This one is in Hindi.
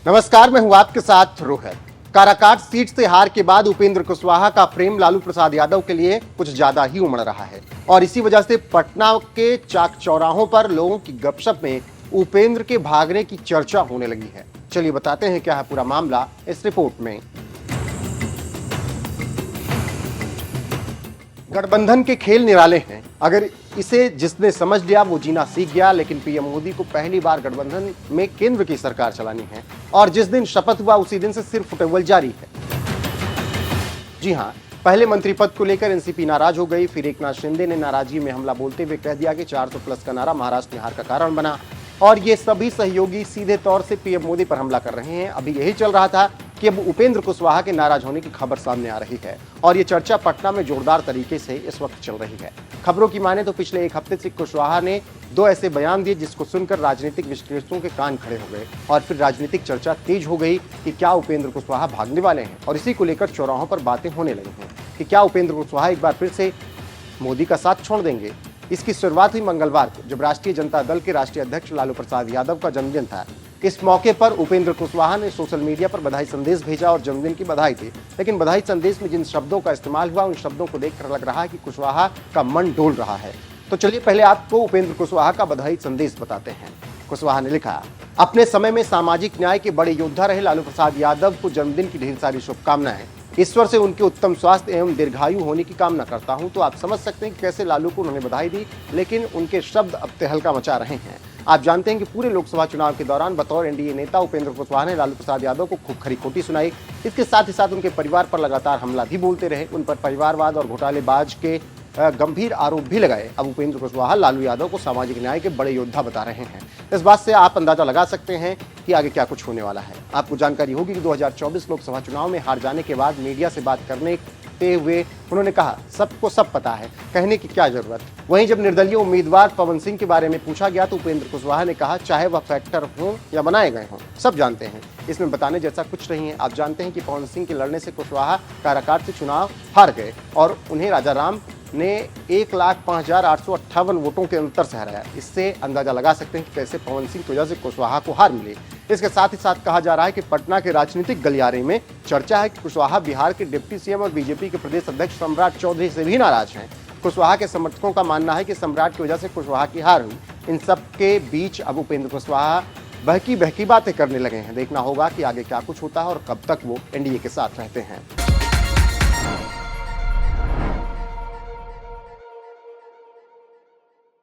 नमस्कार, मैं हूं आपके साथ रोहित। काराकाट सीट से हार के बाद उपेंद्र कुशवाहा का प्रेम लालू प्रसाद यादव के लिए कुछ ज्यादा ही उमड़ रहा है और इसी वजह से पटना के चाक चौराहों पर लोगों की गपशप में उपेंद्र के भागने की चर्चा होने लगी है। चलिए बताते हैं क्या है पूरा मामला इस रिपोर्ट में। गठबंधन के खेल निराले हैं। अगर इसे जिसने समझ लिया वो जीना सीख गया, लेकिन पीएम मोदी को पहली बार गठबंधन में केंद्र की सरकार चलानी है और जिस दिन शपथ हुआ उसी दिन से सिर्फ फुटेबल जारी है। जी हां, पहले मंत्री पद को लेकर एनसीपी नाराज हो गई। फिर एकनाथ शिंदे ने नाराजगी में हमला बोलते हुए कह दिया कि 400 प्लस का नारा महाराष्ट्र में हार का कारण बना और ये सभी सहयोगी सीधे तौर से पीएम मोदी पर हमला कर रहे हैं। अभी यही चल रहा था कि अब उपेंद्र कुशवाहा के नाराज होने की खबर सामने आ रही है और ये चर्चा पटना में जोरदार तरीके से इस वक्त चल रही है। खबरों की माने तो पिछले एक हफ्ते से कुशवाहा ने 2 ऐसे बयान दिए जिसको सुनकर राजनीतिक विश्लेषकों के कान खड़े हो गए और फिर राजनीतिक चर्चा तेज हो गई कि क्या उपेंद्र कुशवाहा भागने वाले हैं और इसी को लेकर चौराहों पर बातें होने लगी हैं कि क्या उपेंद्र कुशवाहा एक बार फिर से मोदी का साथ छोड़ देंगे। इसकी शुरुआत हुई मंगलवार को, जब राष्ट्रीय जनता दल के राष्ट्रीय अध्यक्ष लालू प्रसाद यादव का जन्मदिन था। इस मौके पर उपेंद्र कुशवाहा ने सोशल मीडिया पर बधाई संदेश भेजा और जन्मदिन की बधाई दी, लेकिन बधाई संदेश में जिन शब्दों का इस्तेमाल हुआ उन शब्दों को देखकर लग रहा है कि कुशवाहा का मन डोल रहा है। तो चलिए पहले आपको उपेंद्र कुशवाहा का बधाई संदेश बताते हैं। कुशवाहा ने लिखा, अपने समय में सामाजिक न्याय के बड़े योद्धा रहे लालू प्रसाद यादव को जन्मदिन की ढेर सारी शुभकामनाएं। ईश्वर से उनके उत्तम स्वास्थ्य एवं दीर्घायु होने की कामना करता हूं। तो आप समझ सकते हैं कि कैसे लालू को उन्होंने बधाई दी, लेकिन उनके शब्द अब तहलका मचा रहे हैं। आप जानते हैं कि पूरे लोकसभा चुनाव के दौरान बतौर एनडीए नेता उपेंद्र कुशवाहा ने लालू प्रसाद यादव को खूब खरी खोटी सुनाई। इसके साथ ही साथ उनके परिवार पर लगातार हमला भी बोलते रहे, उन पर परिवारवाद और घोटालेबाज के गंभीर आरोप भी लगाए। अब उपेंद्र कुशवाहा लालू यादव को सामाजिक न्याय के बड़े योद्धा बता रहे हैं। इस बात से आप अंदाजा लगा सकते हैं कि आगे क्या कुछ होने वाला है। आपको जानकारी होगी कि 2024 लोकसभा चुनाव में हार जाने के बाद मीडिया से बात करने हुए उन्होंने कहा, सबको सब पता है, कहने की क्या जरूरत। वहीं जब निर्दलीय उम्मीदवार पवन सिंह के बारे में पूछा गया तो उपेंद्र कुशवाहा ने कहा, चाहे वह फैक्टर हो या बनाए गए हों, सब जानते हैं, इसमें बताने जैसा कुछ नहीं है। आप जानते हैं कि पवन सिंह के लड़ने से कुशवाहा काराकाट से चुनाव हार गए और उन्हें राजाराम ने 1,05,858 वोटों के अंतर से हराया। इससे अंदाजा लगा सकते हैं कि कैसे पवन सिंह की वजह से कुशवाहा को हार मिली। इसके साथ ही साथ कहा जा रहा है कि पटना के राजनीतिक गलियारे में चर्चा है कि कुशवाहा बिहार के डिप्टी सीएम और बीजेपी के प्रदेश अध्यक्ष सम्राट चौधरी से भी नाराज हैं। कुशवाहा के समर्थकों का मानना है कि सम्राट की वजह से कुशवाहा की हार हुई। इन सब के बीच अब उपेंद्र कुशवाहा बहकी बहकी बातें करने लगे हैं। देखना होगा कि आगे क्या कुछ होता है और कब तक वो एनडीए के साथ रहते हैं।